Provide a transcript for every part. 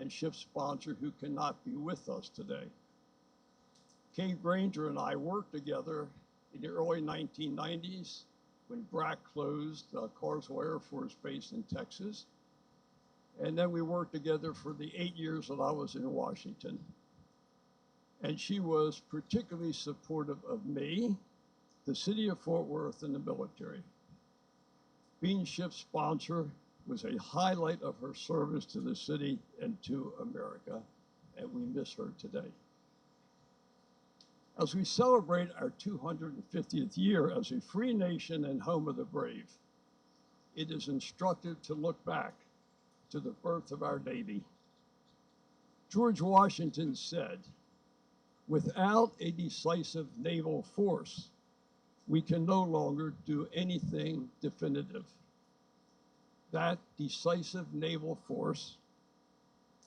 and ship sponsor who cannot be with us today. Kay Granger and I worked together in the early 1990s when BRAC closed Carswell Air Force Base in Texas. And then we worked together for the 8 years that I was in Washington. And she was particularly supportive of me, the city of Fort Worth, and the military. Being ship sponsor was a highlight of her service to the city and to America, and we miss her today. As we celebrate our 250th year as a free nation and home of the brave, it is instructive to look back to the birth of our Navy. George Washington said, "Without a decisive naval force, we can no longer do anything definitive." That decisive naval force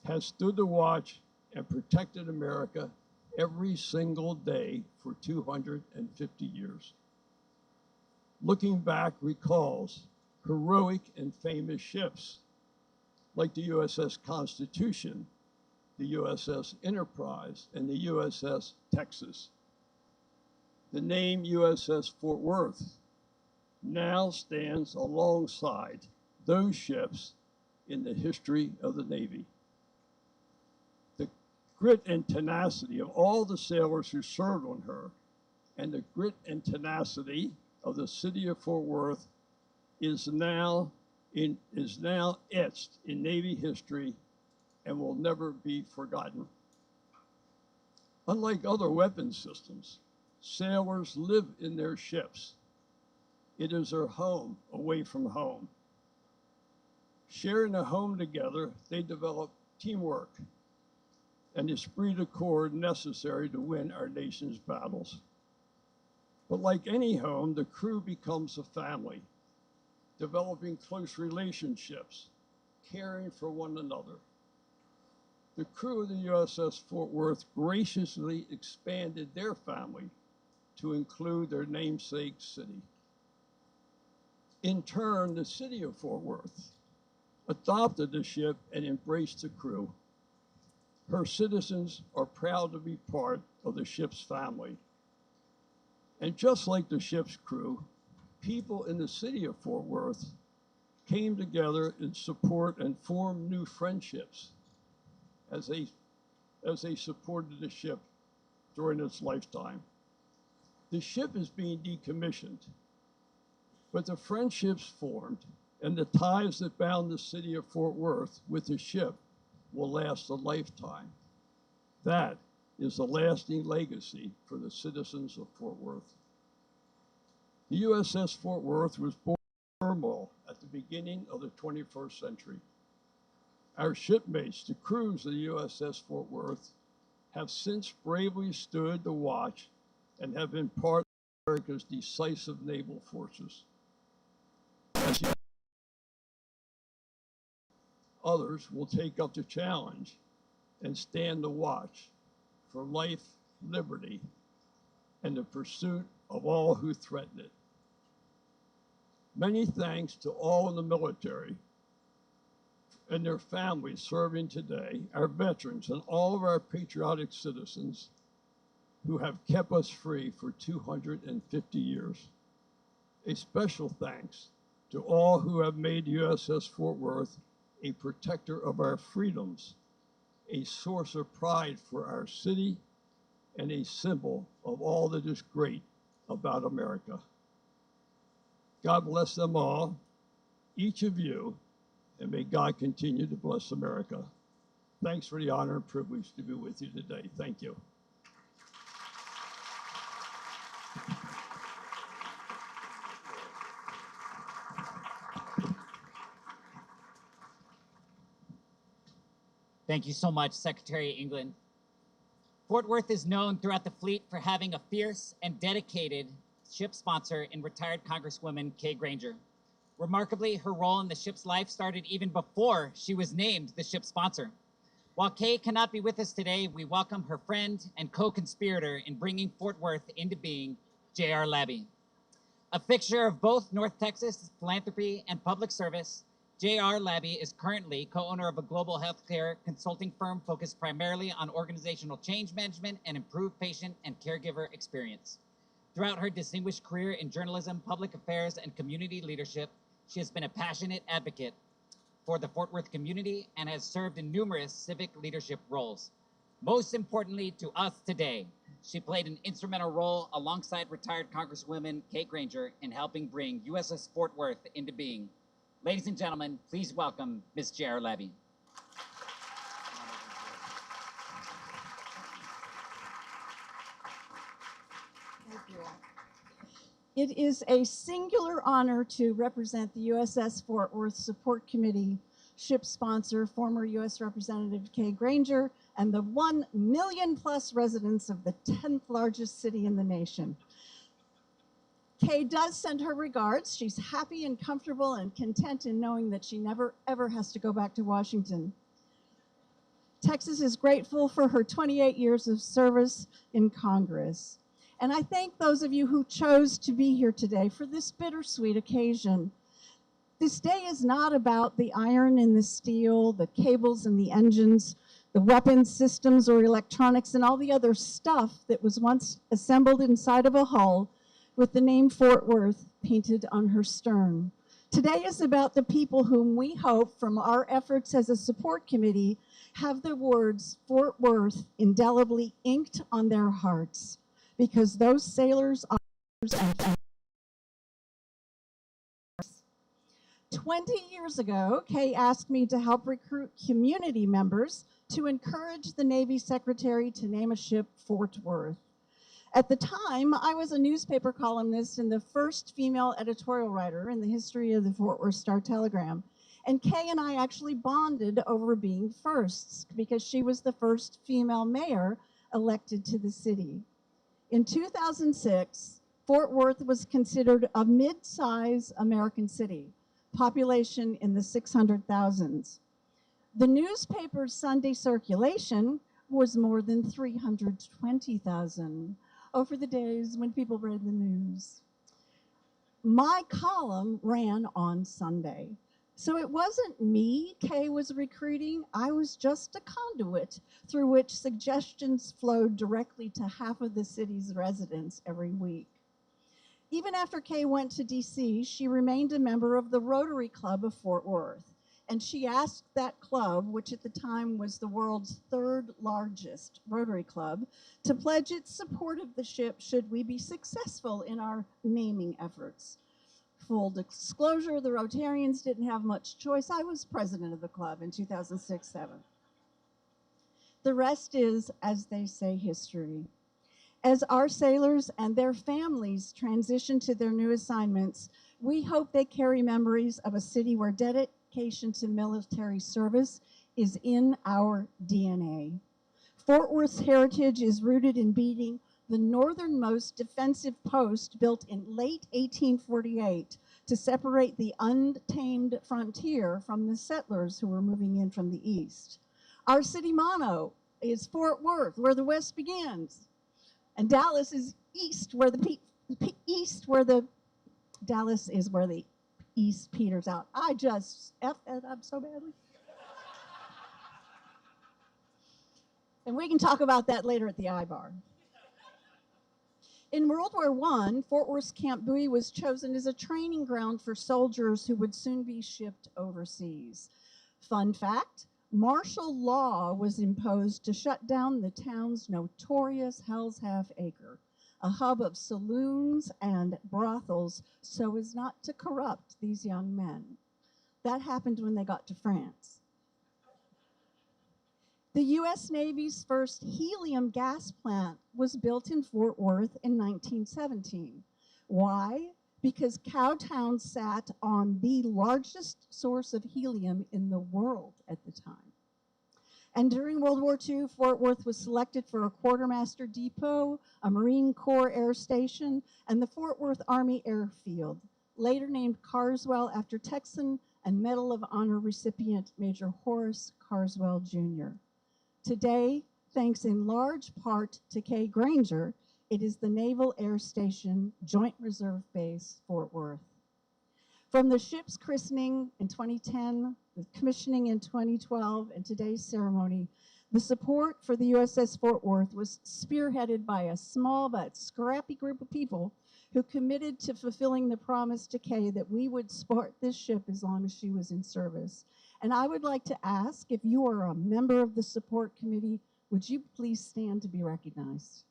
has stood the watch and protected America every single day for 250 years. Looking back recalls heroic and famous ships like the USS Constitution, the USS Enterprise, and the USS Texas. The name USS Fort Worth now stands alongside those ships in the history of the Navy. The grit and tenacity of all the sailors who served on her and the grit and tenacity of the city of Fort Worth is now etched in Navy history and will never be forgotten. Unlike other weapon systems, sailors live in their ships. It is their home away from home. Sharing a home together, they develop teamwork and the esprit de corps necessary to win our nation's battles. But like any home, the crew becomes a family, developing close relationships, caring for one another. The crew of the USS Fort Worth graciously expanded their family to include their namesake city. In turn, the city of Fort Worth adopted the ship and embraced the crew. Her citizens are proud to be part of the ship's family. And just like the ship's crew, people in the city of Fort Worth came together in support and formed new friendships as they supported the ship during its lifetime. The ship is being decommissioned, but the friendships formed and the ties that bound the city of Fort Worth with the ship will last a lifetime. That is a lasting legacy for the citizens of Fort Worth. The USS Fort Worth was born in turmoil at the beginning of the 21st century. Our shipmates, the crews of the USS Fort Worth, have since bravely stood the watch and have been part of America's decisive naval forces. Others will take up the challenge and stand the watch for life, liberty, and the pursuit of all who threaten it. Many thanks to all in the military and their families serving today, our veterans, and all of our patriotic citizens who have kept us free for 250 years. A special thanks to all who have made USS Fort Worth a protector of our freedoms, a source of pride for our city, and a symbol of all that is great about America. God bless them all, each of you, and may God continue to bless America. Thanks for the honor and privilege to be with you today. Thank you. Thank you so much, Secretary England. Fort Worth is known throughout the fleet for having a fierce and dedicated ship sponsor in retired Congresswoman Kay Granger. Remarkably, her role in the ship's life started even before she was named the ship sponsor. While Kay cannot be with us today, we welcome her friend and co-conspirator in bringing Fort Worth into being, J.R. Labby. A fixture of both North Texas philanthropy and public service, J.R. Labby is currently co-owner of a global healthcare consulting firm focused primarily on organizational change management and improved patient and caregiver experience. Throughout her distinguished career in journalism, public affairs, and community leadership, she has been a passionate advocate for the Fort Worth community and has served in numerous civic leadership roles. Most importantly to us today, she played an instrumental role alongside retired Congresswoman Kay Granger in helping bring USS Fort Worth into being. Ladies and gentlemen, please welcome Ms. J.R. Labby. Thank you. It is a singular honor to represent the USS Fort Worth Support Committee, ship sponsor, former U.S. Representative Kay Granger, and the 1 million plus residents of the 10th largest city in the nation. Kay does send her regards. She's happy and comfortable and content in knowing that she never, ever has to go back to Washington. Texas is grateful for her 28 years of service in Congress. And I thank those of you who chose to be here today for this bittersweet occasion. This day is not about the iron and the steel, the cables and the engines, the weapons systems or electronics, and all the other stuff that was once assembled inside of a hull with the name Fort Worth painted on her stern. Today is about the people whom we hope from our efforts as a support committee have the words Fort Worth indelibly inked on their hearts, because those sailors, officers, and 20 years ago, Kay asked me to help recruit community members to encourage the Navy Secretary to name a ship Fort Worth. At the time, I was a newspaper columnist and the first female editorial writer in the history of the Fort Worth Star-Telegram. And Kay and I actually bonded over being firsts because she was the first female mayor elected to the city. In 2006, Fort Worth was considered a mid-size American city, population in the 600,000s. The newspaper's Sunday circulation was more than 320,000. Oh, for the days when people read the news. My column ran on Sunday. So it wasn't me Kay was recruiting. I was just a conduit through which suggestions flowed directly to half of the city's residents every week. Even after Kay went to DC, she remained a member of the Rotary Club of Fort Worth. And she asked that club, which at the time was the world's 3rd largest Rotary Club, to pledge its support of the ship should we be successful in our naming efforts. Full disclosure, the Rotarians didn't have much choice. I was president of the club in 2006-07. The rest is, as they say, history. As our sailors and their families transition to their new assignments, we hope they carry memories of a city where dedication to military service is in our DNA. Fort Worth's heritage is rooted in being the northernmost defensive post built in late 1848 to separate the untamed frontier from the settlers who were moving in from the east. Our city motto is Fort Worth, where the West begins. And Dallas is east, where the Dallas is where the East peters out. I just effed that up so badly. And we can talk about that later at the I-Bar. In World War I, Fort Worth's Camp Bowie was chosen as a training ground for soldiers who would soon be shipped overseas. Fun fact, martial law was imposed to shut down the town's notorious Hell's Half Acre, a hub of saloons and brothels so as not to corrupt these young men. That happened when they got to France. The U.S. Navy's first helium gas plant was built in Fort Worth in 1917. Why? Because Cowtown sat on the largest source of helium in the world at the time. And during World War II, Fort Worth was selected for a quartermaster depot, a Marine Corps air station, and the Fort Worth Army Airfield, later named Carswell after Texan and Medal of Honor recipient Major Horace Carswell, Jr. Today, thanks in large part to Kay Granger, it is the Naval Air Station Joint Reserve Base, Fort Worth. From the ship's christening in 2010, the commissioning in 2012, and today's ceremony, the support for the USS Fort Worth was spearheaded by a small but scrappy group of people who committed to fulfilling the promise to Kay that we would support this ship as long as she was in service. And I would like to ask, if you are a member of the support committee, would you please stand to be recognized?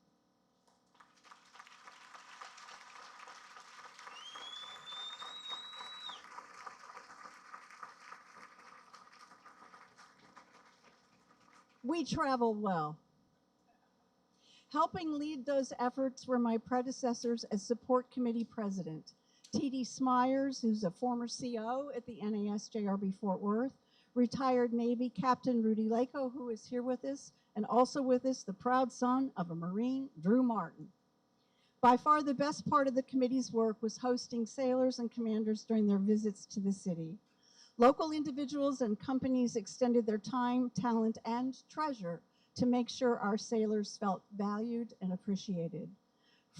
We travel well. Helping lead those efforts were my predecessors as support committee president. T.D. Smyers, who's a former CO at the NASJRB Fort Worth, retired Navy Captain Rudy Lako, who is here with us, and also with us, the proud son of a Marine, Drew Martin. By far the best part of the committee's work was hosting sailors and commanders during their visits to the city. Local individuals and companies extended their time, talent, and treasure to make sure our sailors felt valued and appreciated.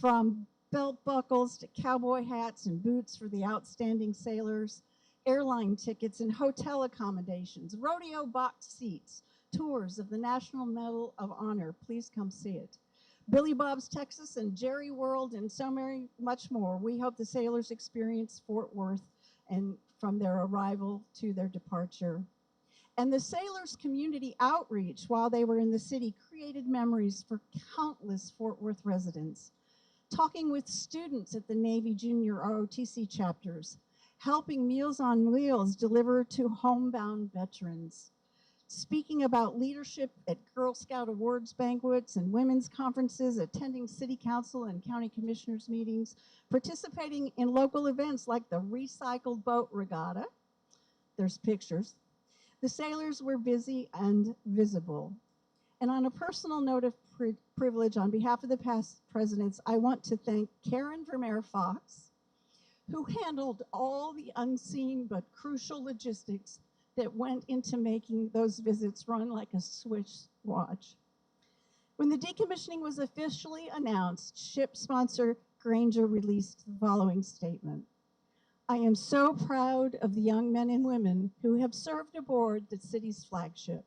From belt buckles to cowboy hats and boots for the outstanding sailors, airline tickets and hotel accommodations, rodeo box seats, tours of the National Medal of Honor, please come see it. Billy Bob's Texas and Jerry World and so much more. We hope the sailors experience Fort Worth and from their arrival to their departure. And the sailors' community outreach while they were in the city created memories for countless Fort Worth residents. Talking with students at the Navy Junior ROTC chapters, helping Meals on Wheels deliver to homebound veterans, speaking about leadership at Girl Scout Awards banquets and women's conferences, attending city council and county commissioners meetings, participating in local events like the Recycled Boat Regatta. There's pictures. The sailors were busy and visible. And on a personal note of privilege, on behalf of the past presidents, I want to thank Karen Vermeer Fox, who handled all the unseen but crucial logistics that went into making those visits run like a Swiss watch. When the decommissioning was officially announced, ship sponsor Granger released the following statement. I am so proud of the young men and women who have served aboard the city's flagship.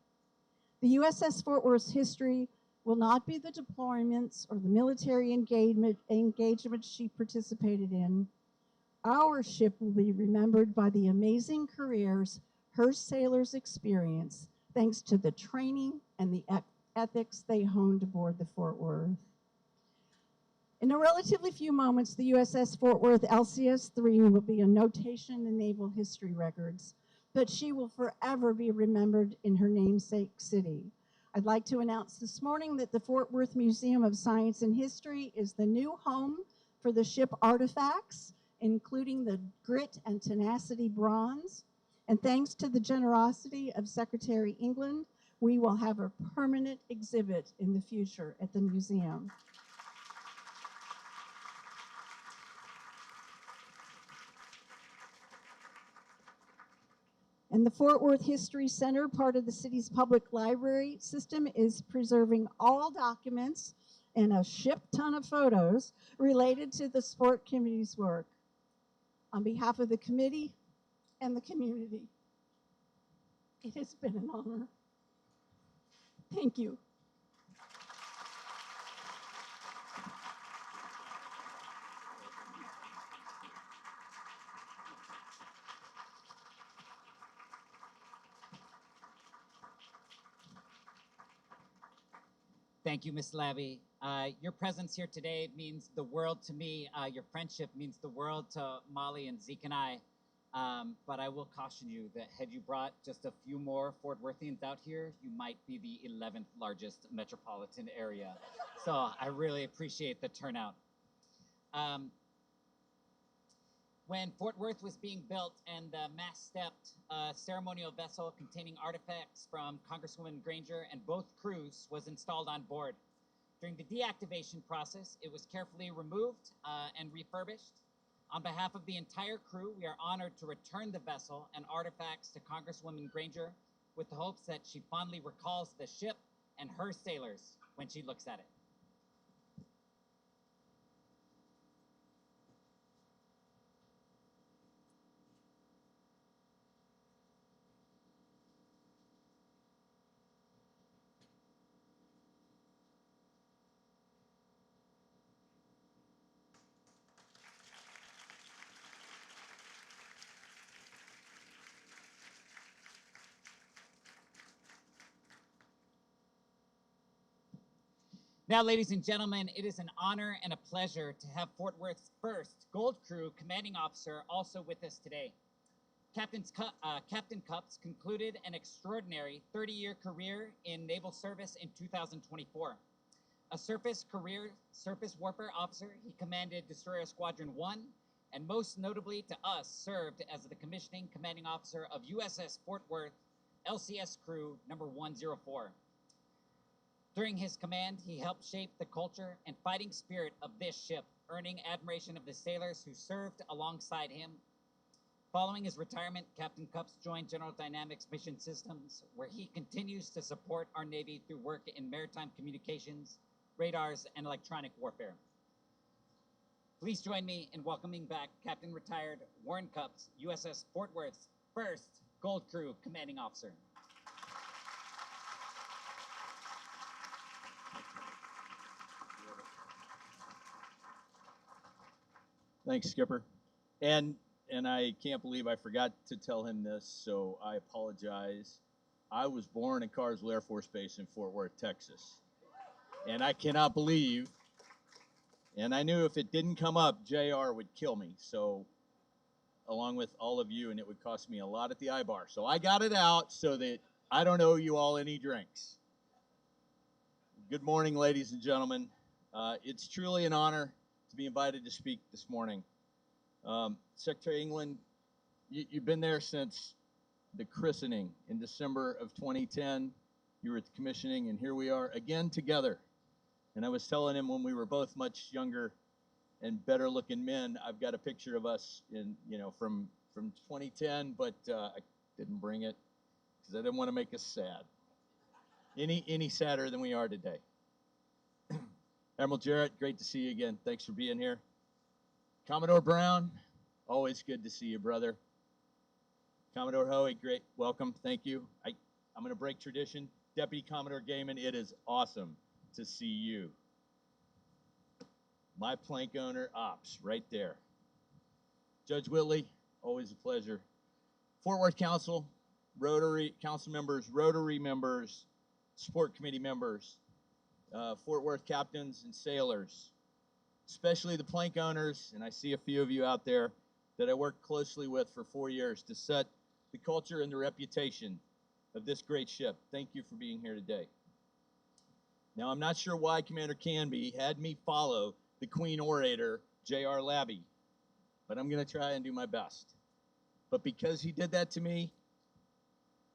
The USS Fort Worth's history will not be the deployments or the military engagement she participated in. Our ship will be remembered by the amazing careers her sailors experience, thanks to the training and the ethics they honed aboard the Fort Worth. In a relatively few moments, the USS Fort Worth LCS-3 will be a notation in naval history records, but she will forever be remembered in her namesake city. I'd like to announce this morning that the Fort Worth Museum of Science and History is the new home for the ship artifacts, including the Grit and Tenacity bronze. And thanks to the generosity of Secretary England, we will have a permanent exhibit in the future at the museum. And the Fort Worth History Center, part of the city's public library system, is preserving all documents and a ship ton of photos related to the sport committee's work. On behalf of the committee and the community, it has been an honor. Thank you. Thank you, Ms. Labby. Your presence here today means the world to me. Your friendship means the world to Molly and Zeke and I. But I will caution you that had you brought just a few more Fort Worthians out here, you might be the 11th largest metropolitan area. So I really appreciate the turnout. When Fort Worth was being built and the mast-stepped ceremonial vessel containing artifacts from Congresswoman Granger and both crews was installed on board. During the deactivation process, it was carefully removed and refurbished. On behalf of the entire crew, we are honored to return the vessel and artifacts to Congresswoman Granger with the hopes that she fondly recalls the ship and her sailors when she looks at it. Now, ladies and gentlemen, it is an honor and a pleasure to have Fort Worth's first Gold Crew commanding officer also with us today. Captain Cups concluded an extraordinary 30-year career in naval service in 2024. A surface warfare officer, he commanded Destroyer Squadron 1, and most notably to us, served as the commissioning commanding officer of USS Fort Worth, LCS Crew number 104. During his command, he helped shape the culture and fighting spirit of this ship, earning admiration of the sailors who served alongside him. Following his retirement, Captain Cups joined General Dynamics Mission Systems, where he continues to support our Navy through work in maritime communications, radars, and electronic warfare. Please join me in welcoming back Captain Retired Warren Cups, USS Fort Worth's first Gold Crew commanding officer. Thanks, Skipper. And I can't believe I forgot to tell him this, so I apologize. I was born in Carswell Air Force Base in Fort Worth, Texas. And I cannot believe, and I knew if it didn't come up, JR would kill me. So, along with all of you, and it would cost me a lot at the I-bar. So I got it out so that I don't owe you all any drinks. Good morning, ladies and gentlemen. It's truly an honor to be invited to speak this morning. Secretary England, you've been there since the christening in December of 2010. You were at the commissioning, and here we are again together. And I was telling him when we were both much younger and better looking men, I've got a picture of us from 2010, but I didn't bring it because I didn't want to make us sad. Any sadder than we are today. Admiral Jarrett, great to see you again. Thanks for being here. Commodore Brown, always good to see you, brother. Commodore Hoey, great, welcome, thank you. I'm going to break tradition. Deputy Commodore Gaiman, it is awesome to see you. My plank owner, Ops, right there. Judge Whitley, always a pleasure. Fort Worth Council, Rotary Council members, Rotary members, Support Committee members, Fort Worth captains and sailors, especially the plank owners, and I see a few of you out there that I worked closely with for 4 years to set the culture and the reputation of this great ship. Thank you for being here today. Now, I'm not sure why Commander Canby had me follow the Queen orator, J.R. Labby, but I'm going to try and do my best. But because he did that to me,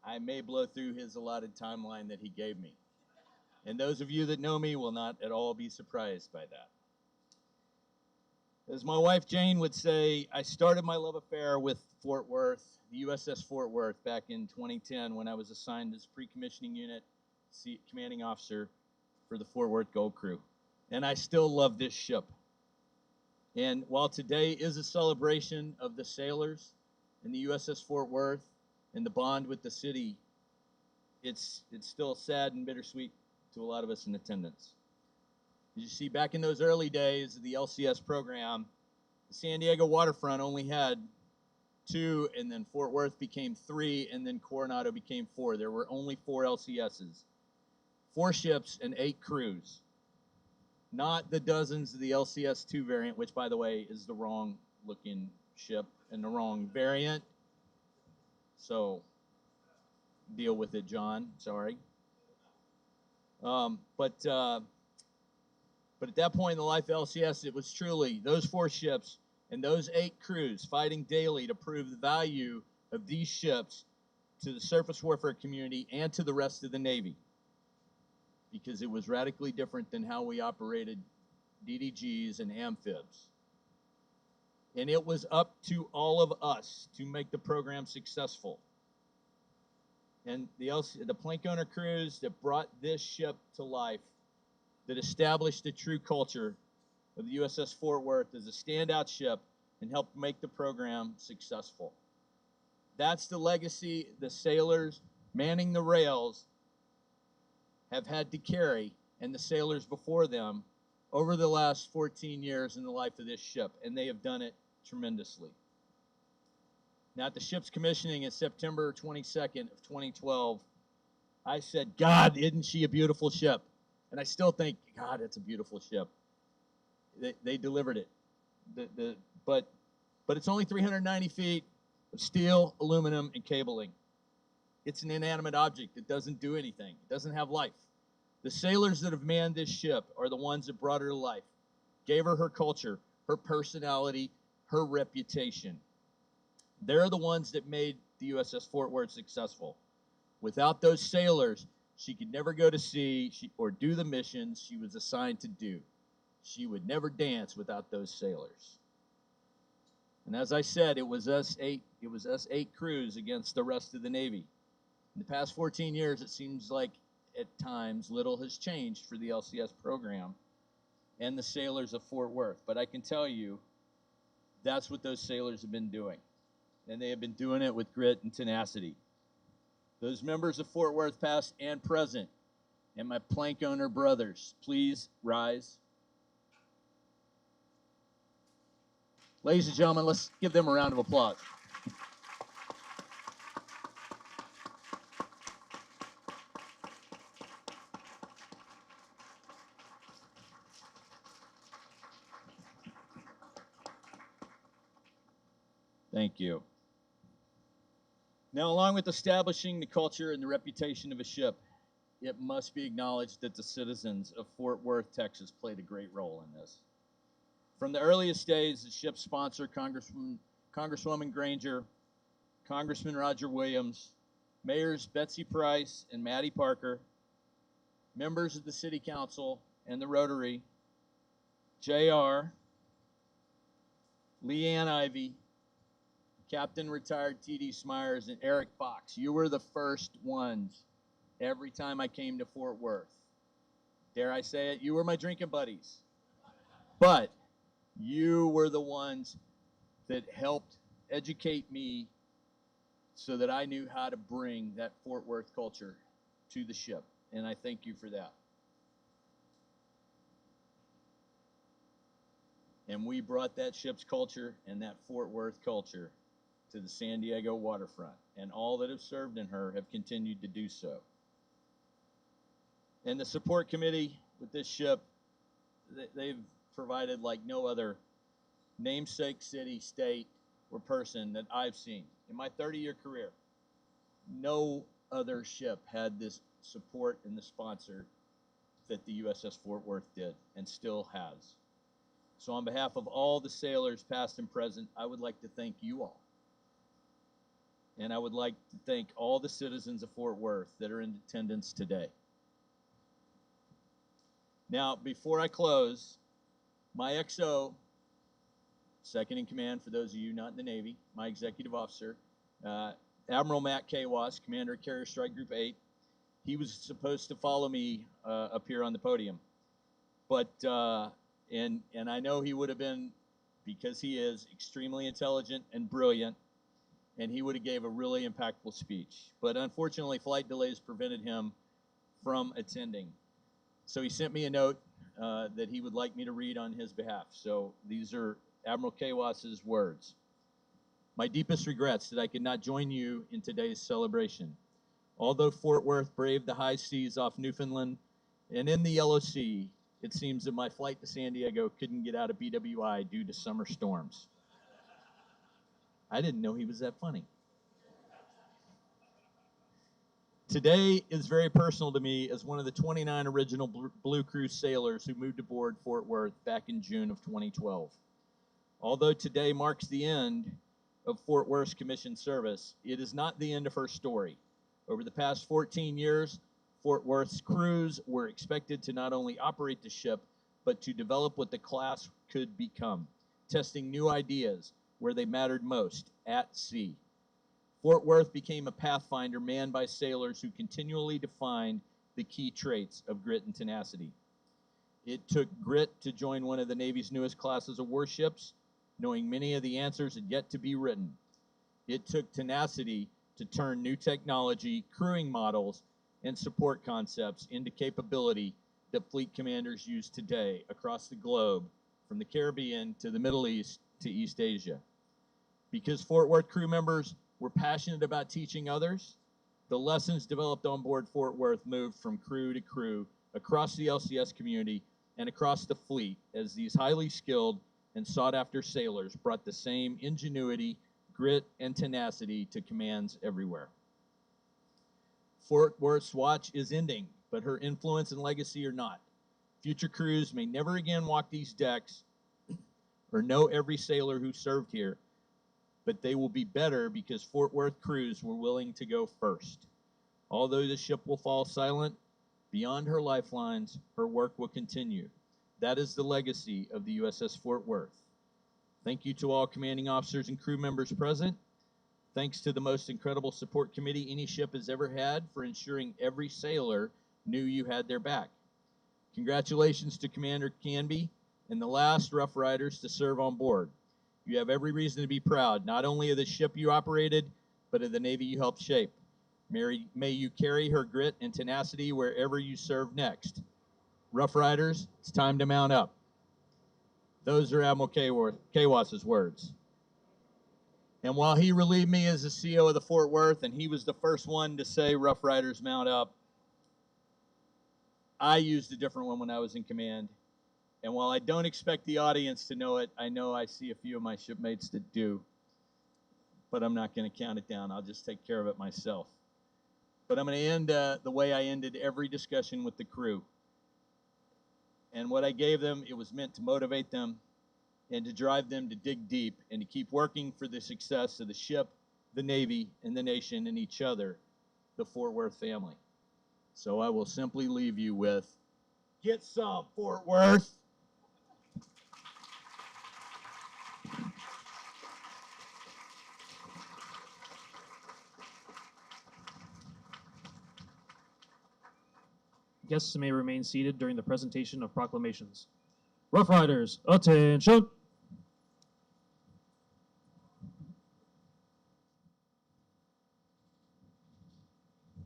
I may blow through his allotted timeline that he gave me. And those of you that know me will not at all be surprised by that. As my wife Jane would say, I started my love affair with Fort Worth, the USS Fort Worth, back in 2010 when I was assigned as pre-commissioning unit commanding officer for the Fort Worth Gold Crew. And I still love this ship. And while today is a celebration of the sailors and the USS Fort Worth and the bond with the city, it's still sad and bittersweet to a lot of us in attendance. As you see, back in those early days of the LCS program, the San Diego waterfront only had 2, and then Fort Worth became 3, and then Coronado became 4. There were only 4 LCSs, 4 ships and 8 crews, not the dozens of the LCS-2 variant, which, by the way, is the wrong looking ship and the wrong variant. So deal with it, John. Sorry. But at that point in the life of LCS, it was truly those 4 ships and those 8 crews fighting daily to prove the value of these ships to the surface warfare community and to the rest of the Navy, because it was radically different than how we operated DDGs and amphibs. And it was up to all of us to make the program successful. And the plank owner crews that brought this ship to life, that established the true culture of the USS Fort Worth as a standout ship and helped make the program successful. That's the legacy the sailors manning the rails have had to carry, and the sailors before them, over the last 14 years in the life of this ship, and they have done it tremendously. Now, at the ship's commissioning in September 22nd of 2012, I said, God, isn't she a beautiful ship? And I still think, God, it's a beautiful ship. They delivered it. But it's only 390 feet of steel, aluminum, and cabling. It's an inanimate object. It doesn't do anything. It doesn't have life. The sailors that have manned this ship are the ones that brought her to life, gave her her culture, her personality, her reputation. They're the ones that made the USS Fort Worth successful. Without those sailors, she could never go to sea or do the missions she was assigned to do. She would never dance without those sailors. And as I said, it was us eight crews against the rest of the Navy. In the past 14 years, it seems like at times little has changed for the LCS program and the sailors of Fort Worth. But I can tell you, that's what those sailors have been doing. And they have been doing it with grit and tenacity. Those members of Fort Worth, past and present, and my plank owner brothers, please rise. Ladies and gentlemen, let's give them a round of applause. Thank you. Now, along with establishing the culture and the reputation of a ship, it must be acknowledged that the citizens of Fort Worth, Texas, played a great role in this. From the earliest days, the ship's sponsor, Congresswoman Granger, Congressman Roger Williams, Mayors Betsy Price and Maddie Parker, members of the City Council and the Rotary, JR, Leanne Ivy, Captain Retired T.D. Smyers, and Eric Fox. You were the first ones every time I came to Fort Worth. Dare I say it? You were my drinking buddies. But you were the ones that helped educate me so that I knew how to bring that Fort Worth culture to the ship. And I thank you for that. And we brought that ship's culture and that Fort Worth culture to the San Diego waterfront. And all that have served in her have continued to do so. And the support committee with this ship, they've provided like no other namesake city, state, or person that I've seen. In my 30-year career, no other ship had this support and the sponsor that the USS Fort Worth did and still has. So on behalf of all the sailors, past and present, I would like to thank you all. And I would like to thank all the citizens of Fort Worth that are in attendance today. Now, before I close, my XO, second in command for those of you not in the Navy, my executive officer, Admiral Matt Kawas, Commander of Carrier Strike Group 8, he was supposed to follow me up here on the podium. But, and I know he would have been, because he is extremely intelligent and brilliant, and he would have gave a really impactful speech. But unfortunately, flight delays prevented him from attending. So he sent me a note that he would like me to read on his behalf. So these are Admiral Kawas's words. My deepest regrets that I could not join you in today's celebration. Although Fort Worth braved the high seas off Newfoundland and in the Yellow Sea, it seems that my flight to San Diego couldn't get out of BWI due to summer storms. I didn't know he was that funny. Today is very personal to me as one of the 29 original Blue Crew sailors who moved aboard Fort Worth back in June of 2012. Although today marks the end of Fort Worth's commissioned service, it is not the end of her story. Over the past 14 years, Fort Worth's crews were expected to not only operate the ship, but to develop what the class could become, testing new ideas where they mattered most, at sea. Fort Worth became a pathfinder manned by sailors who continually defined the key traits of grit and tenacity. It took grit to join one of the Navy's newest classes of warships, knowing many of the answers had yet to be written. It took tenacity to turn new technology, crewing models, and support concepts into capability that fleet commanders use today across the globe, from the Caribbean to the Middle East to East Asia. Because Fort Worth crew members were passionate about teaching others, the lessons developed on board Fort Worth moved from crew to crew across the LCS community and across the fleet as these highly skilled and sought-after sailors brought the same ingenuity, grit, and tenacity to commands everywhere. Fort Worth's watch is ending, but her influence and legacy are not. Future crews may never again walk these decks or know every sailor who served here, but they will be better because Fort Worth crews were willing to go first. Although the ship will fall silent, beyond her lifelines, her work will continue. That is the legacy of the USS Fort Worth. Thank you to all commanding officers and crew members present. Thanks to the most incredible support committee any ship has ever had for ensuring every sailor knew you had their back. Congratulations to Commander Canby and the last Rough Riders to serve on board. You have every reason to be proud, not only of the ship you operated, but of the Navy you helped shape. May you carry her grit and tenacity wherever you serve next. Rough Riders, it's time to mount up. Those are Admiral Kawas's words. And while he relieved me as the CO of the Fort Worth, and he was the first one to say Rough Riders mount up, I used a different one when I was in command. And while I don't expect the audience to know it, I know I see a few of my shipmates that do. But I'm not going to count it down. I'll just take care of it myself. But I'm going to end the way I ended every discussion with the crew. And what I gave them, it was meant to motivate them and to drive them to dig deep and to keep working for the success of the ship, the Navy, and the nation and each other, the Fort Worth family. So I will simply leave you with, get some, Fort Worth. Guests may remain seated during the presentation of proclamations. Rough Riders, attention!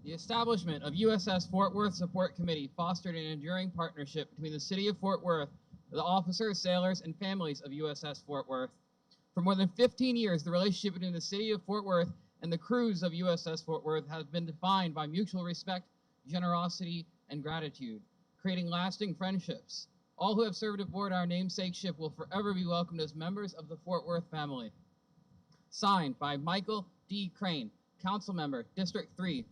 The establishment of USS Fort Worth Support Committee fostered an enduring partnership between the City of Fort Worth, the officers, sailors, and families of USS Fort Worth. For more than 15 years, the relationship between the City of Fort Worth and the crews of USS Fort Worth has been defined by mutual respect, generosity, and gratitude, creating lasting friendships. All who have served aboard our namesake ship will forever be welcomed as members of the Fort Worth family. Signed by Michael D. Crane, Council Member, District 3.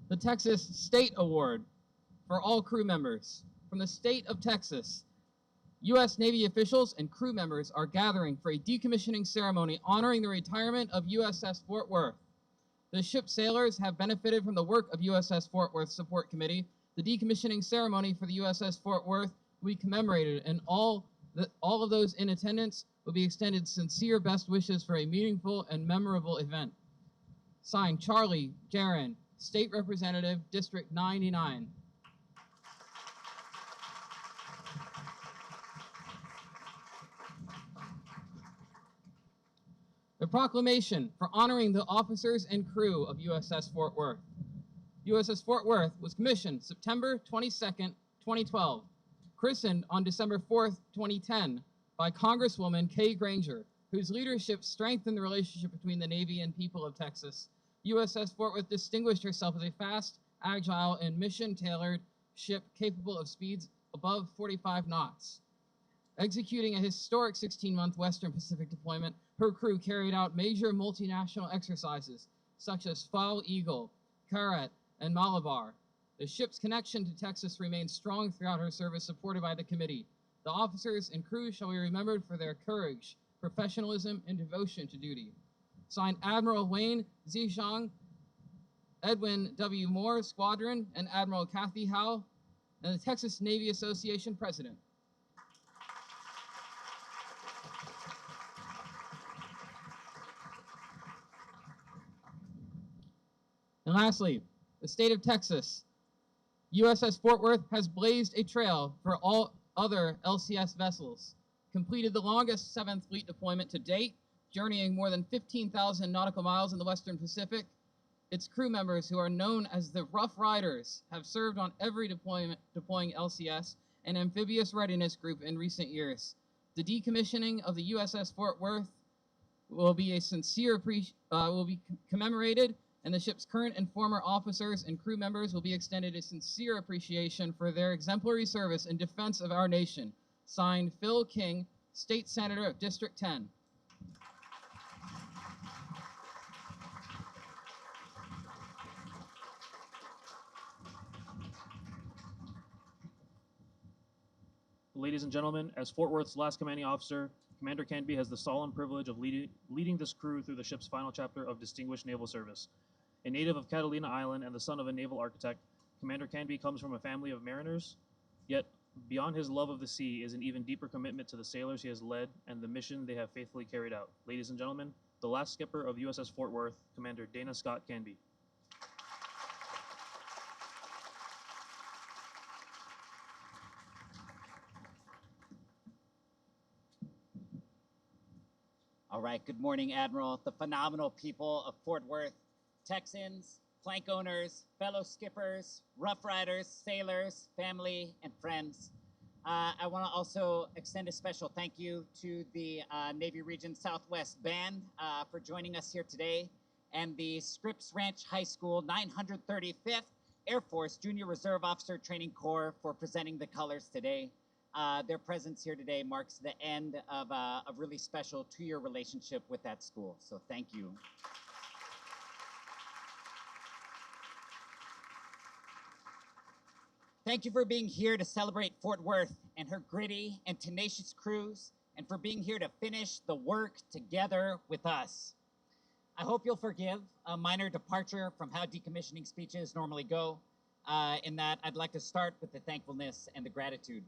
The Texas State Award for all crew members. From the state of Texas, U.S. Navy officials and crew members are gathering for a decommissioning ceremony honoring the retirement of USS Fort Worth. The ship's sailors have benefited from the work of USS Fort Worth Support Committee. The decommissioning ceremony for the USS Fort Worth will be commemorated, and all of those in attendance will be extended sincere best wishes for a meaningful and memorable event. Signed, Charlie Jaron, State Representative, District 99. The proclamation for honoring the officers and crew of USS Fort Worth. USS Fort Worth was commissioned September 22nd, 2012, christened on December 4th, 2010, by Congresswoman Kay Granger, whose leadership strengthened the relationship between the Navy and people of Texas. USS Fort Worth distinguished herself as a fast, agile, and mission-tailored ship capable of speeds above 45 knots. Executing a historic 16-month Western Pacific deployment, her crew carried out major multinational exercises such as Foul Eagle, Karat, and Malabar. The ship's connection to Texas remained strong throughout her service, supported by the committee. The officers and crew shall be remembered for their courage, professionalism, and devotion to duty. Signed, Admiral Wayne Zhejiang, Edwin W. Moore, Squadron, and Admiral Kathy Howe, and the Texas Navy Association President. And lastly, the state of Texas. USS Fort Worth has blazed a trail for all other LCS vessels, completed the longest 7th Fleet deployment to date, journeying more than 15,000 nautical miles in the Western Pacific. Its crew members, who are known as the Rough Riders, have served on every deploying LCS and amphibious readiness group in recent years. The decommissioning of the USS Fort Worth will be commemorated, and the ship's current and former officers and crew members will be extended a sincere appreciation for their exemplary service in defense of our nation. Signed, Phil King, State Senator of District 10. Ladies and gentlemen, as Fort Worth's last commanding officer, Commander Canby has the solemn privilege of leading this crew through the ship's final chapter of distinguished naval service. A native of Catalina Island and the son of a naval architect, Commander Canby comes from a family of mariners, yet beyond his love of the sea is an even deeper commitment to the sailors he has led and the mission they have faithfully carried out. Ladies and gentlemen, the last skipper of USS Fort Worth, Commander Dana Scott Canby. All right, good morning, Admiral, the phenomenal people of Fort Worth, Texans, plank owners, fellow skippers, rough riders, sailors, family, and friends. I want to also extend a special thank you to the Navy Region Southwest Band for joining us here today, and the Scripps Ranch High School 935th Air Force Junior Reserve Officer Training Corps for presenting the colors today. Their presence here today marks the end of a really special 2-year relationship with that school, so thank you. Thank you for being here to celebrate Fort Worth and her gritty and tenacious crews, and for being here to finish the work together with us. I hope you'll forgive a minor departure from how decommissioning speeches normally go, in that I'd like to start with the thankfulness and the gratitude.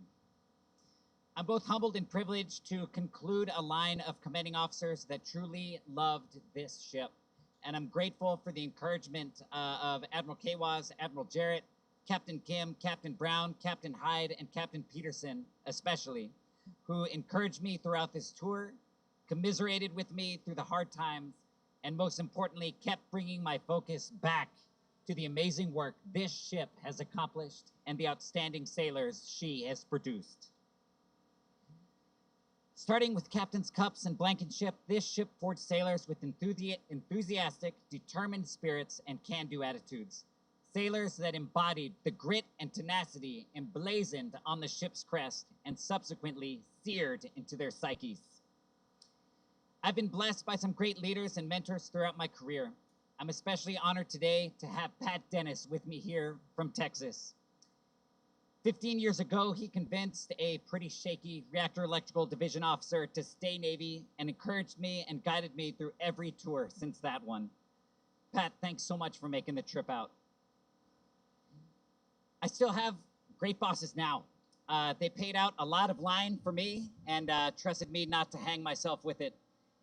I'm both humbled and privileged to conclude a line of commanding officers that truly loved this ship. And I'm grateful for the encouragement of Admiral Kawaz, Admiral Jarrett, Captain Kim, Captain Brown, Captain Hyde, and Captain Peterson, especially, who encouraged me throughout this tour, commiserated with me through the hard times, and most importantly, kept bringing my focus back to the amazing work this ship has accomplished and the outstanding sailors she has produced. Starting with Captain's Cups and Blankenship, this ship forged sailors with enthusiastic, determined spirits and can-do attitudes. Sailors that embodied the grit and tenacity emblazoned on the ship's crest and subsequently seared into their psyches. I've been blessed by some great leaders and mentors throughout my career. I'm especially honored today to have Pat Dennis with me here from Texas. 15 years ago, he convinced a pretty shaky reactor electrical division officer to stay Navy and encouraged me and guided me through every tour since that one. Pat, thanks so much for making the trip out. I still have great bosses now. They paid out a lot of line for me and trusted me not to hang myself with it,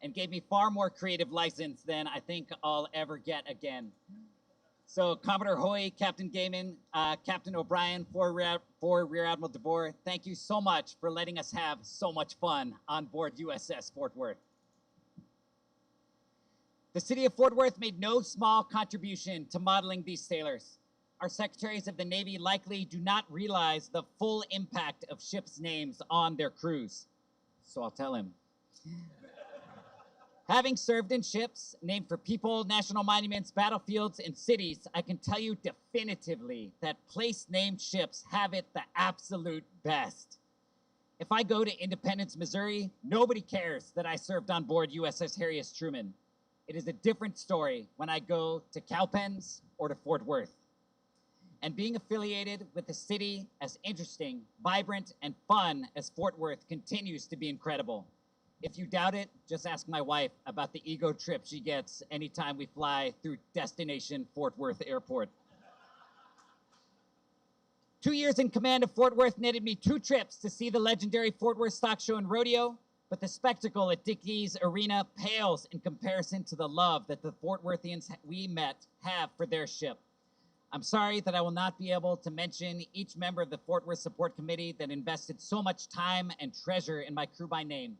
and gave me far more creative license than I think I'll ever get again. So Commodore Hoy, Captain Gaiman, Captain O'Brien, Rear Admiral DeBoer, thank you so much for letting us have so much fun on board USS Fort Worth. The city of Fort Worth made no small contribution to modeling these sailors. Our secretaries of the Navy likely do not realize the full impact of ships' names on their crews. So I'll tell him. Having served in ships named for people, national monuments, battlefields, and cities, I can tell you definitively that place-named ships have it the absolute best. If I go to Independence, Missouri, nobody cares that I served on board USS Harry S. Truman. It is a different story when I go to Cowpens or to Fort Worth. And being affiliated with a city as interesting, vibrant, and fun as Fort Worth continues to be incredible. If you doubt it, just ask my wife about the ego trip she gets anytime we fly through destination Fort Worth Airport. 2 years in command of Fort Worth netted me 2 trips to see the legendary Fort Worth Stock Show and Rodeo, but the spectacle at Dickies Arena pales in comparison to the love that the Fort Worthians we met have for their ship. I'm sorry that I will not be able to mention each member of the Fort Worth Support Committee that invested so much time and treasure in my crew by name.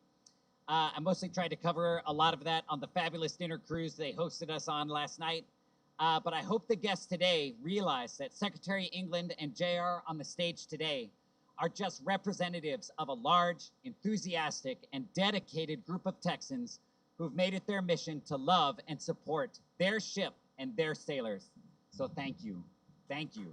I mostly tried to cover a lot of that on the fabulous dinner cruise they hosted us on last night. But I hope the guests today realize that Secretary England and JR on the stage today are just representatives of a large, enthusiastic, and dedicated group of Texans who've made it their mission to love and support their ship and their sailors. So thank you. Thank you.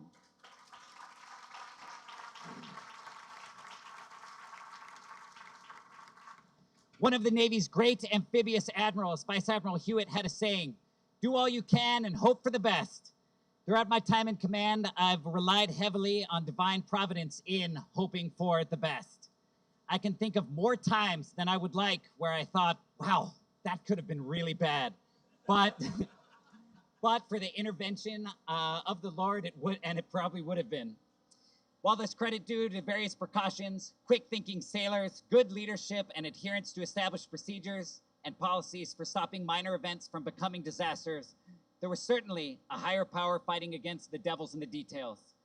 One of the Navy's great amphibious admirals, Vice Admiral Hewitt, had a saying, "Do all you can and hope for the best." Throughout my time in command, I've relied heavily on divine providence in hoping for the best. I can think of more times than I would like where I thought, wow, that could have been really bad. But, but for the intervention of the Lord, it would, and it probably would have been. While there's credit due to various precautions, quick-thinking sailors, good leadership, and adherence to established procedures and policies for stopping minor events from becoming disasters, there was certainly a higher power fighting against the devils in the details.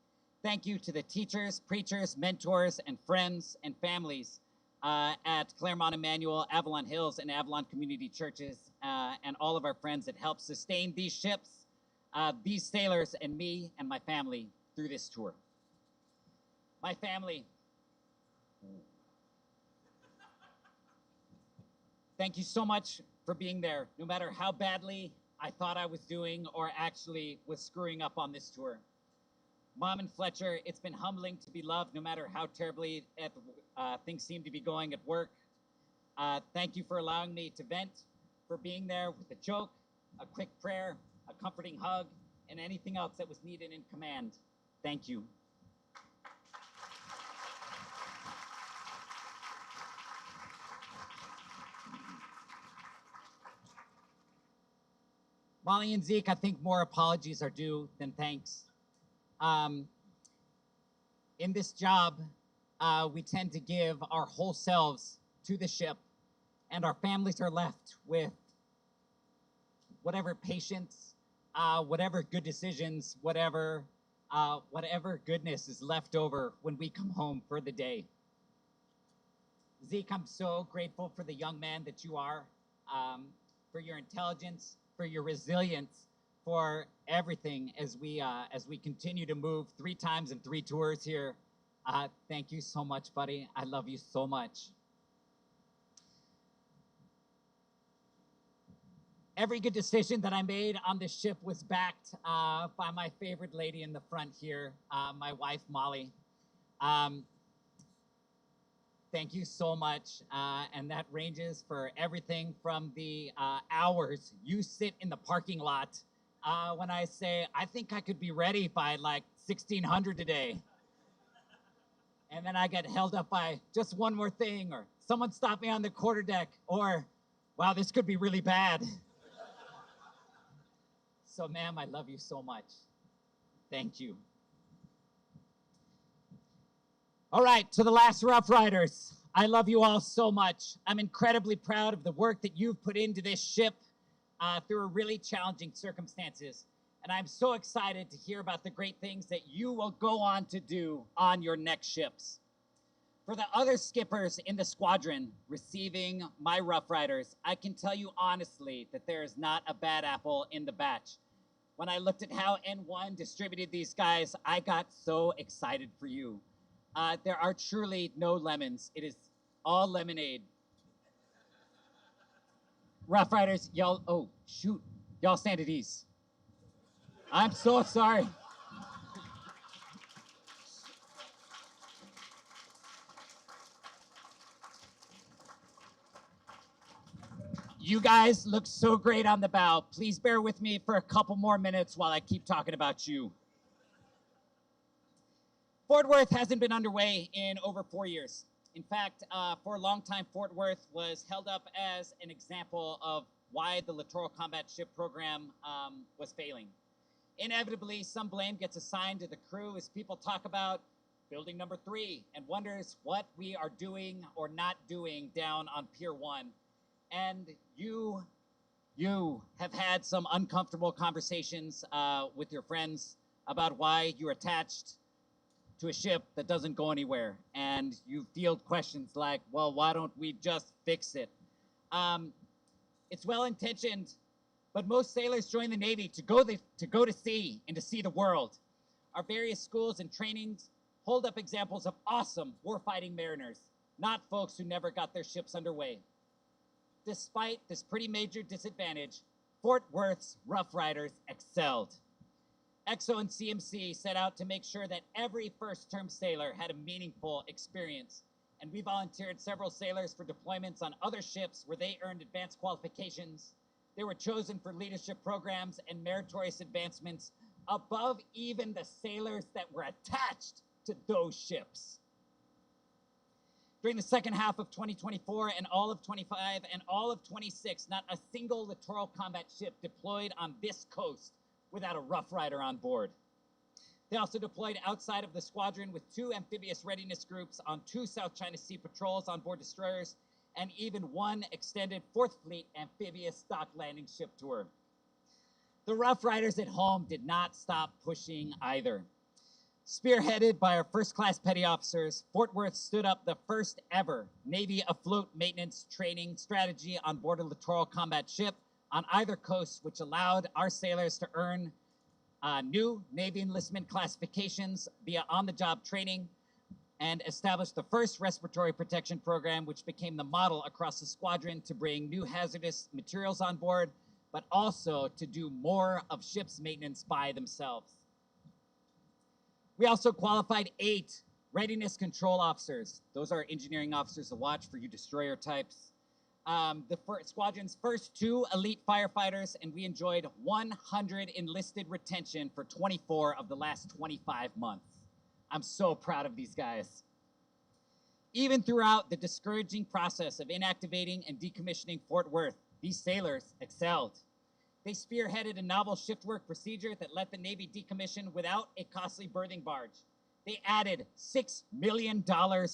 Thank you to the teachers, preachers, mentors, and friends and families at Claremont Emmanuel, Avalon Hills, and Avalon Community Churches, and all of our friends that helped sustain these ships, these sailors, and me and my family through this tour. My family, thank you so much for being there, no matter how badly I thought I was doing or actually was screwing up on this tour. Mom and Fletcher, it's been humbling to be loved no matter how terribly things seem to be going at work. Thank you for allowing me to vent, for being there with a joke, a quick prayer, a comforting hug, and anything else that was needed in command. Thank you. Molly and Zeke, I think more apologies are due than thanks. In this job, we tend to give our whole selves to the ship, and our families are left with whatever patience, whatever good decisions, whatever goodness is left over when we come home for the day. Zeke, I'm so grateful for the young man that you are, for your intelligence, for your resilience, for everything as we continue to move 3 times and 3 tours here. Thank you so much, buddy. I love you so much. Every good decision that I made on this ship was backed by my favorite lady in the front here, my wife, Molly. Thank you so much. And that ranges for everything from the hours you sit in the parking lot when I say, I think I could be ready by like 1600 today. And then I get held up by just one more thing, or someone stopped me on the quarterdeck, or wow, this could be really bad. So ma'am, I love you so much. Thank you. All right, to the last Rough Riders, I love you all so much. I'm incredibly proud of the work that you've put into this ship through really challenging circumstances. And I'm so excited to hear about the great things that you will go on to do on your next ships. For the other skippers in the squadron receiving my Rough Riders, I can tell you honestly that there is not a bad apple in the batch. When I looked at how N1 distributed these guys, I got so excited for you. There are truly no lemons. It is all lemonade. Rough Riders, y'all, oh, shoot. Y'all stand at ease. I'm so sorry. You guys look so great on the bow. Please bear with me for a couple more minutes while I keep talking about you. Fort Worth hasn't been underway in over 4 years. In fact, for a long time, Fort Worth was held up as an example of why the Littoral Combat Ship Program was failing. Inevitably, some blame gets assigned to the crew as people talk about building number 3 and wonders what we are doing or not doing down on Pier 1. And you have had some uncomfortable conversations with your friends about why you're attached to a ship that doesn't go anywhere. And you field questions like, well, why don't we just fix it? It's well-intentioned, but most sailors join the Navy to go to sea and to see the world. Our various schools and trainings hold up examples of awesome warfighting mariners, not folks who never got their ships underway. Despite this pretty major disadvantage, Fort Worth's Rough Riders excelled. EXO and CMC set out to make sure that every first-term sailor had a meaningful experience, and we volunteered several sailors for deployments on other ships where they earned advanced qualifications. They were chosen for leadership programs and meritorious advancements above even the sailors that were attached to those ships. During the second half of 2024 and all of 25 and all of 26, not a single littoral combat ship deployed on this coast without a Rough Rider on board. They also deployed outside of the squadron with 2 amphibious readiness groups on 2 South China Sea patrols on board destroyers and even 1 extended 4th Fleet amphibious dock landing ship tour. The Rough Riders at home did not stop pushing either. Spearheaded by our first-class petty officers, Fort Worth stood up the first ever Navy afloat maintenance training strategy on board a littoral combat ship on either coast, which allowed our sailors to earn new Navy enlistment classifications via on-the-job training and established the first respiratory protection program, which became the model across the squadron to bring new hazardous materials on board, but also to do more of ship's maintenance by themselves. We also qualified 8 readiness control officers. Those are engineering officers to watch for you destroyer types. The squadron's first 2 elite firefighters, and we enjoyed 100 enlisted retention for 24 of the last 25 months. I'm so proud of these guys. Even throughout the discouraging process of inactivating and decommissioning Fort Worth, these sailors excelled. They spearheaded a novel shift work procedure that let the Navy decommission without a costly berthing barge. They added $6 million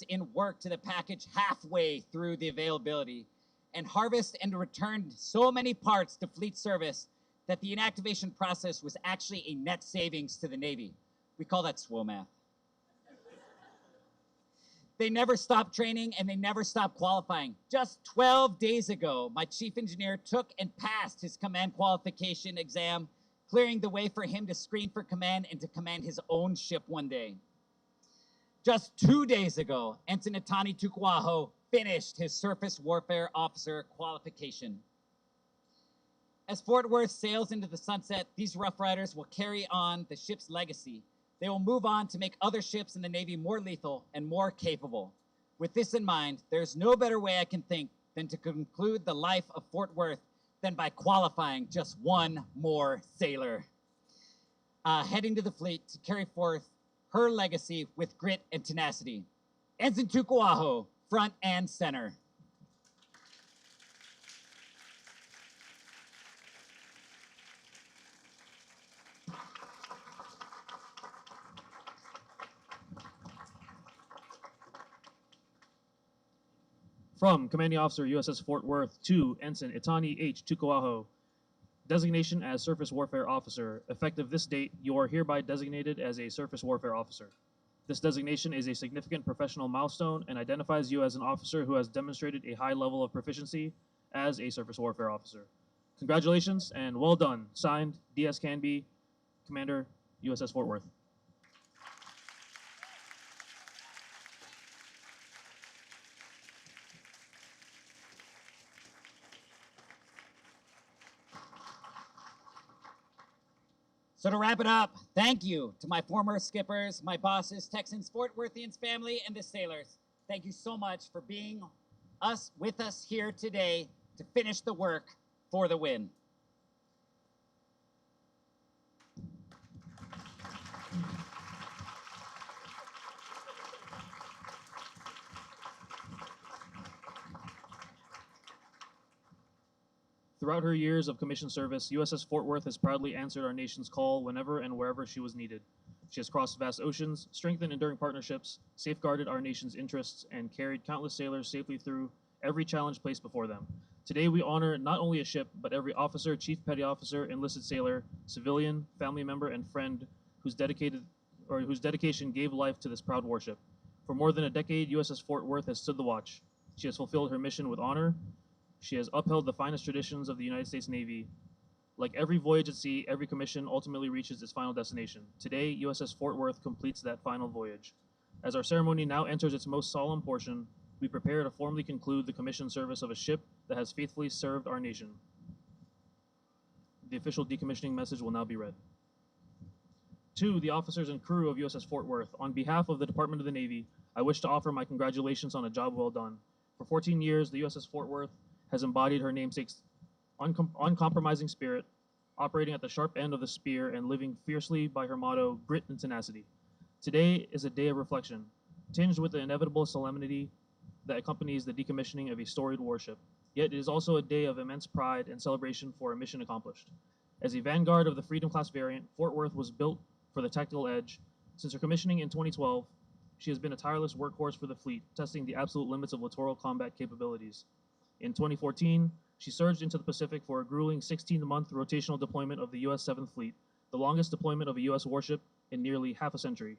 in work to the package halfway through the availability and harvest and returned so many parts to fleet service that the inactivation process was actually a net savings to the Navy. We call that SWOMAth. They never stopped training and they never stopped qualifying. Just 12 days ago, my chief engineer took and passed his command qualification exam, clearing the way for him to screen for command and to command his own ship one day. Just 2 days ago, Ensign Itani Tukuaho finished his surface warfare officer qualification. As Fort Worth sails into the sunset, these Rough Riders will carry on the ship's legacy. They will move on to make other ships in the Navy more lethal and more capable. With this in mind, there's no better way I can think than to conclude the life of Fort Worth than by qualifying just one more sailor, heading to the fleet to carry forth her legacy with grit and tenacity. Ensign Tukuaho, front and center. From Commanding Officer USS Fort Worth to Ensign Itani H. Tukuaho, designation as Surface Warfare Officer. Effective this date, you are hereby designated as a Surface Warfare Officer. This designation is a significant professional milestone and identifies you as an officer who has demonstrated a high level of proficiency as a Surface Warfare Officer. Congratulations and well done. Signed, D.S. Canby, Commander, USS Fort Worth. So to wrap it up, thank you to my former skippers, my bosses, Texans, Fort Worthians family, and the sailors. Thank you so much for being with us here today to finish the work for the win. Throughout her years of commissioned service, USS Fort Worth has proudly answered our nation's call whenever and wherever she was needed. She has crossed vast oceans, strengthened enduring partnerships, safeguarded our nation's interests, and carried countless sailors safely through every challenge placed before them. Today, we honor not only a ship, but every officer, chief petty officer, enlisted sailor, civilian, family member, and friend whose dedication gave life to this proud warship. For more than a decade, USS Fort Worth has stood the watch. She has fulfilled her mission with honor. She has upheld the finest traditions of the United States Navy. Like every voyage at sea, every commission ultimately reaches its final destination. Today, USS Fort Worth completes that final voyage. As our ceremony now enters its most solemn portion, we prepare to formally conclude the commission service of a ship that has faithfully served our nation. The official decommissioning message will now be read. To the officers and crew of USS Fort Worth, on behalf of the Department of the Navy, I wish to offer my congratulations on a job well done. For 14 years, the USS Fort Worth has embodied her namesake's uncompromising spirit, operating at the sharp end of the spear and living fiercely by her motto, grit and tenacity. Today is a day of reflection, tinged with the inevitable solemnity that accompanies the decommissioning of a storied warship. Yet it is also a day of immense pride and celebration for a mission accomplished. As a vanguard of the Freedom Class variant, Fort Worth was built for the tactical edge. Since her commissioning in 2012, she has been a tireless workhorse for the fleet, testing the absolute limits of littoral combat capabilities. In 2014, she surged into the Pacific for a grueling 16-month rotational deployment of the U.S. 7th Fleet, the longest deployment of a U.S. warship in nearly half a century.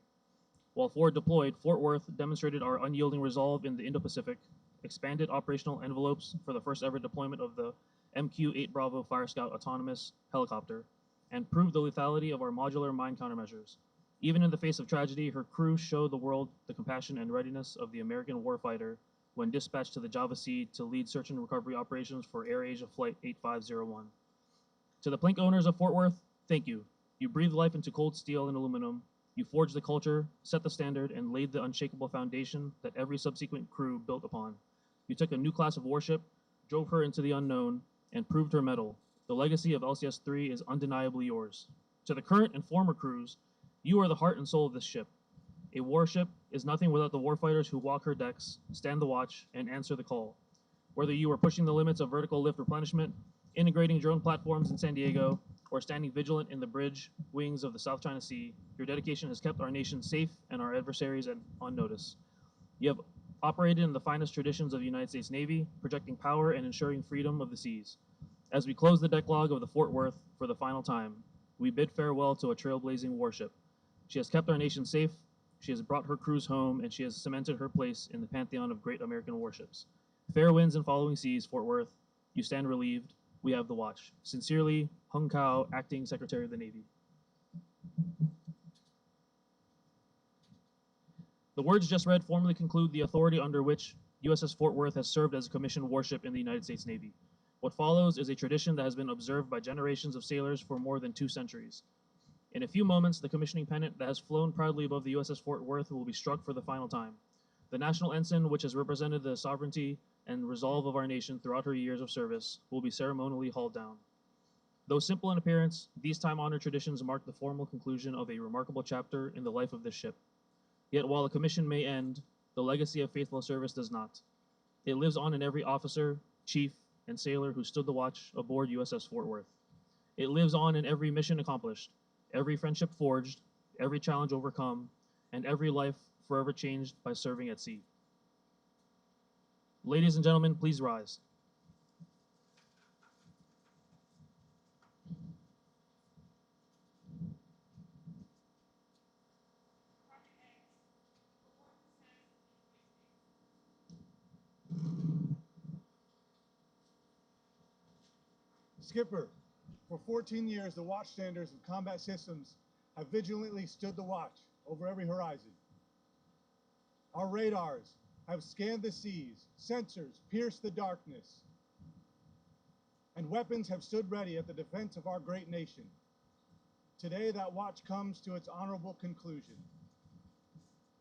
While forward deployed, Fort Worth demonstrated our unyielding resolve in the Indo-Pacific, expanded operational envelopes for the first ever deployment of the MQ-8 Bravo Fire Scout autonomous helicopter, and proved the lethality of our modular mine countermeasures. Even in the face of tragedy, her crew showed the world the compassion and readiness of the American warfighter when dispatched to the Java Sea to lead search and recovery operations for Air Asia Flight 8501. To the Plink owners of Fort Worth, thank you. You breathed life into cold steel and aluminum. You forged the culture, set the standard, and laid the unshakable foundation that every subsequent crew built upon. You took a new class of warship, drove her into the unknown, and proved her mettle. The legacy of LCS-3 is undeniably yours. To the current and former crews, you are the heart and soul of this ship. A warship is nothing without the warfighters who walk her decks, stand the watch, and answer the call. Whether you are pushing the limits of vertical lift replenishment, integrating drone platforms in San Diego, or standing vigilant in the bridge wings of the South China Sea, your dedication has kept our nation safe and our adversaries on notice. You have operated in the finest traditions of the United States Navy, projecting power and ensuring freedom of the seas. As we close the decklog of the Fort Worth for the final time, we bid farewell to a trailblazing warship. She has kept our nation safe, she has brought her crews home, and she has cemented her place in the pantheon of great American warships. Fair winds and following seas, Fort Worth, you stand relieved. We have the watch. Sincerely, Hung Kao, Acting Secretary of the Navy. The words just read formally conclude the authority under which USS Fort Worth has served as a commissioned warship in the United States Navy. What follows is a tradition that has been observed by generations of sailors for more than 2 centuries. In a few moments, the commissioning pennant that has flown proudly above the USS Fort Worth will be struck for the final time. The national ensign, which has represented the sovereignty and resolve of our nation throughout her years of service, will be ceremonially hauled down. Though simple in appearance, these time-honored traditions mark the formal conclusion of a remarkable chapter in the life of this ship. Yet while the commission may end, the legacy of faithful service does not. It lives on in every officer, chief, and sailor who stood the watch aboard USS Fort Worth. It lives on in every mission accomplished, every friendship forged, every challenge overcome, and every life forever changed by serving at sea. Ladies and gentlemen, please rise. Skipper, for 14 years, the watchstanders of combat systems have vigilantly stood the watch over every horizon. Our radars have scanned the seas, sensors pierced the darkness, and weapons have stood ready at the defense of our great nation. Today, that watch comes to its honorable conclusion.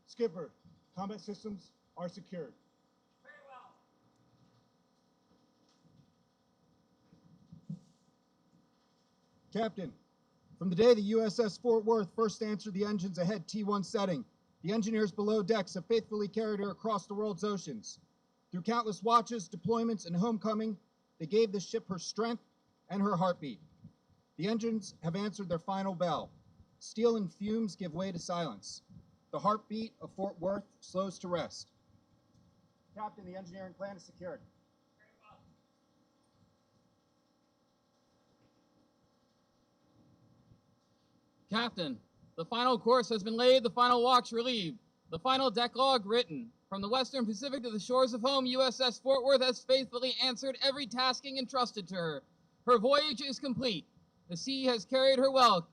Skipper, combat systems are secured. Captain, from the day the USS Fort Worth first answered the engines ahead T1 setting, the engineers below decks have faithfully carried her across the world's oceans. Through countless watches, deployments, and homecoming, they gave the ship her strength and her heartbeat. The engines have answered their final bell. Steel and fumes give way to silence. The heartbeat of Fort Worth slows to rest. Captain, the engineering plan is secured. Captain, the final course has been laid, the final watch relieved, the final decalogue written. From the Western Pacific to the shores of home, USS Fort Worth has faithfully answered every tasking entrusted to her. Her voyage is complete. The sea has carried her well.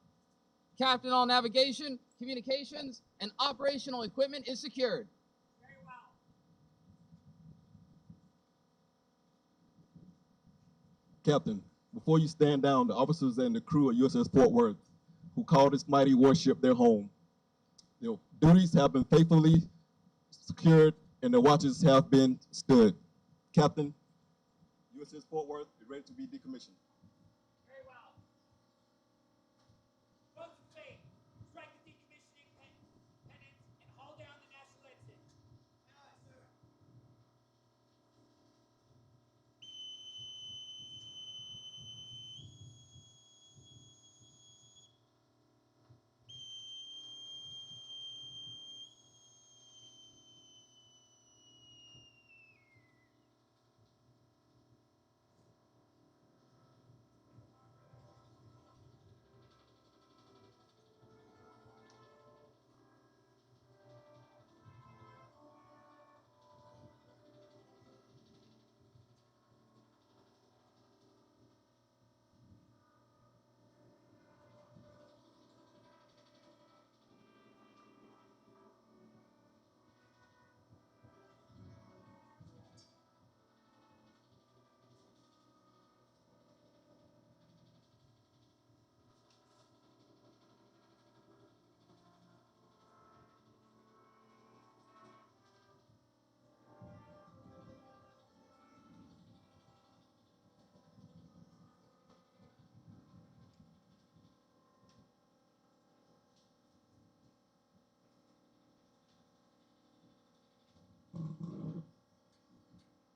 Captain, all navigation, communications, and operational equipment is secured. Captain, before you stand down, the officers and the crew of USS Fort Worth, who call this mighty warship their home, their duties have been faithfully secured and their watches have been stood. Captain, USS Fort Worth is ready to be decommissioned. Very well. Boats of fate, strike the decommissioning pennant and haul down the national ensign. Aye, sir.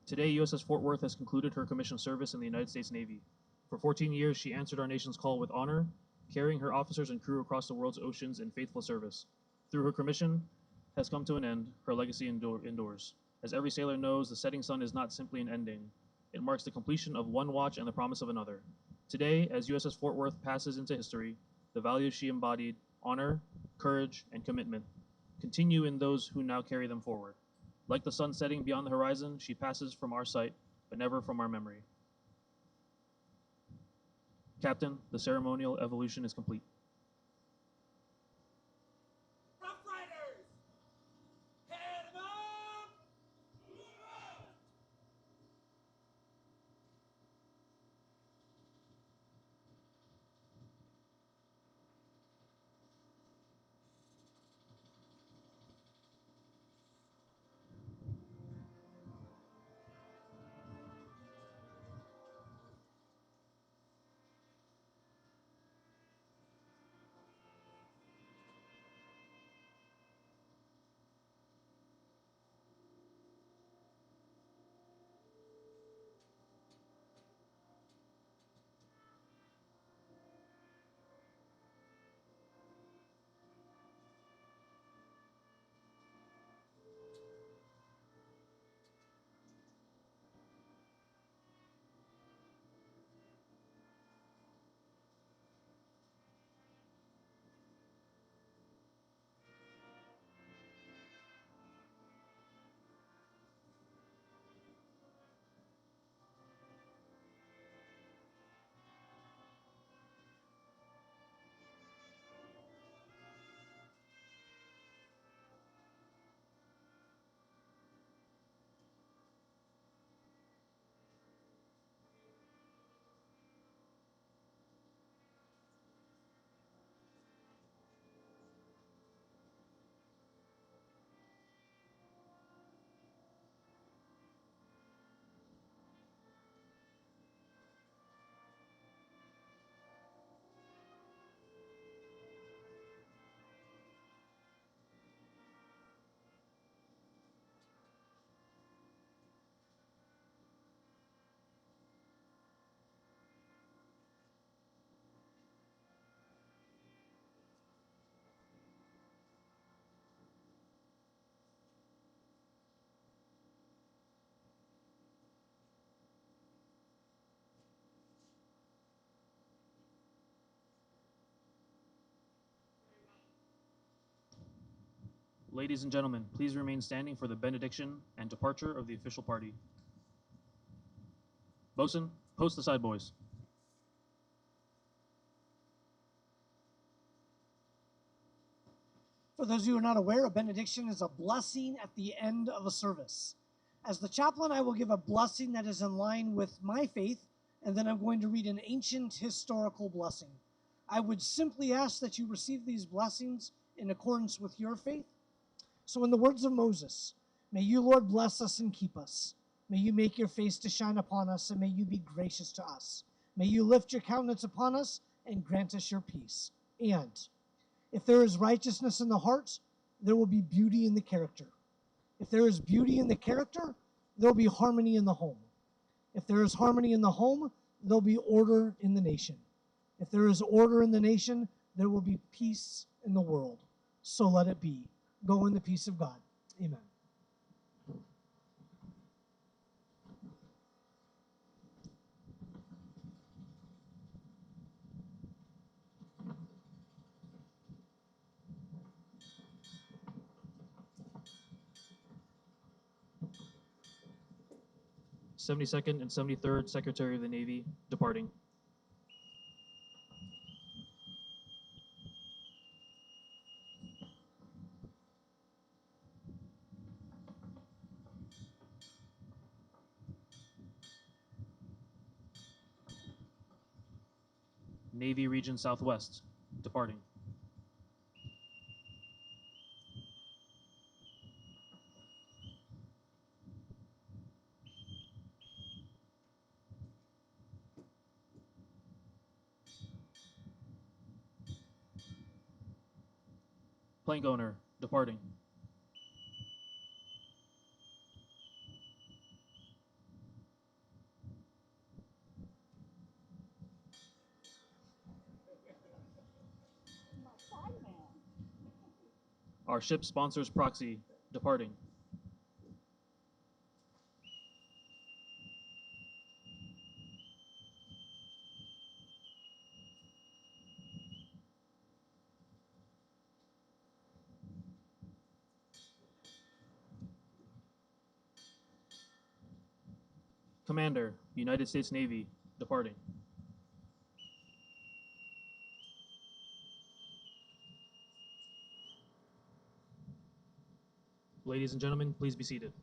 Today, USS Fort Worth has concluded her commissioned service in the United States Navy. For 14 years, she answered our nation's call with honor, carrying her officers and crew across the world's oceans in faithful service. Through her commission has come to an end, her legacy endures. As every sailor knows, the setting sun is not simply an ending. It marks the completion of one watch and the promise of another. Today, as USS Fort Worth passes into history, the values she embodied, honor, courage, and commitment, continue in those who now carry them forward. Like the sun setting beyond the horizon, she passes from our sight, but never from our memory. Captain, the ceremonial evolution is complete. Rough Riders! Head 'em up! Move out! Ladies and gentlemen, please remain standing for the benediction and departure of the official party. Bosun, post the side boys. For those of you who are not aware, a benediction is a blessing at the end of a service. As the chaplain, I will give a blessing that is in line with my faith, and then I'm going to read an ancient historical blessing. I would simply ask that you receive these blessings in accordance with your faith. So in the words of Moses, may you, Lord, bless us and keep us. May you make your face to shine upon us, and may you be gracious to us. May you lift your countenance upon us and grant us your peace. And if there is righteousness in the heart, there will be beauty in the character. If there is beauty in the character, there will be harmony in the home. If there is harmony in the home, there will be order in the nation. If there is order in the nation, there will be peace in the world. So let it be. Go in the peace of God. Amen. '72nd and '73rd Secretary of the Navy departing. Navy Region Southwest departing. Plank owner departing. Our ship sponsors proxy departing. Commander, United States Navy departing. Ladies and gentlemen, please be seated.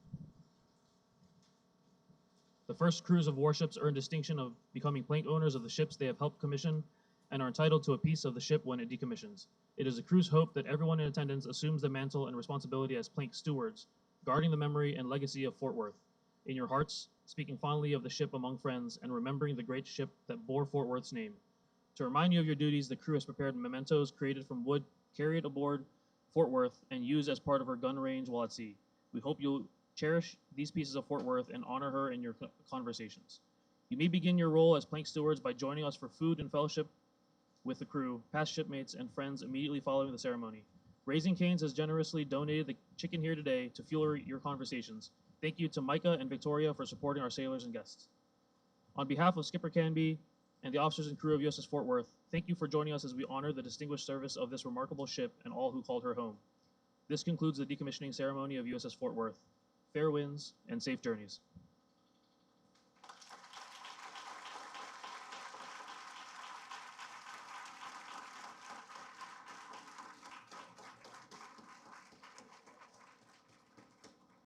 The first crews of warships earn distinction of becoming plank owners of the ships they have helped commission and are entitled to a piece of the ship when it decommissions. It is the crew's hope that everyone in attendance assumes the mantle and responsibility as plank stewards, guarding the memory and legacy of Fort Worth. In your hearts, speaking fondly of the ship among friends and remembering the great ship that bore Fort Worth's name. To remind you of your duties, the crew has prepared mementos created from wood carried aboard Fort Worth and used as part of her gun range while at sea. We hope you'll cherish these pieces of Fort Worth and honor her in your conversations. You may begin your role as plank stewards by joining us for food and fellowship with the crew, past shipmates, and friends immediately following the ceremony. Raising Cane's has generously donated the chicken here today to fuel your conversations. Thank you to Micah and Victoria for supporting our sailors and guests. On behalf of Skipper Canby and the officers and crew of USS Fort Worth, thank you for joining us as we honor the distinguished service of this remarkable ship and all who called her home. This concludes the decommissioning ceremony of USS Fort Worth. Fair winds and safe journeys.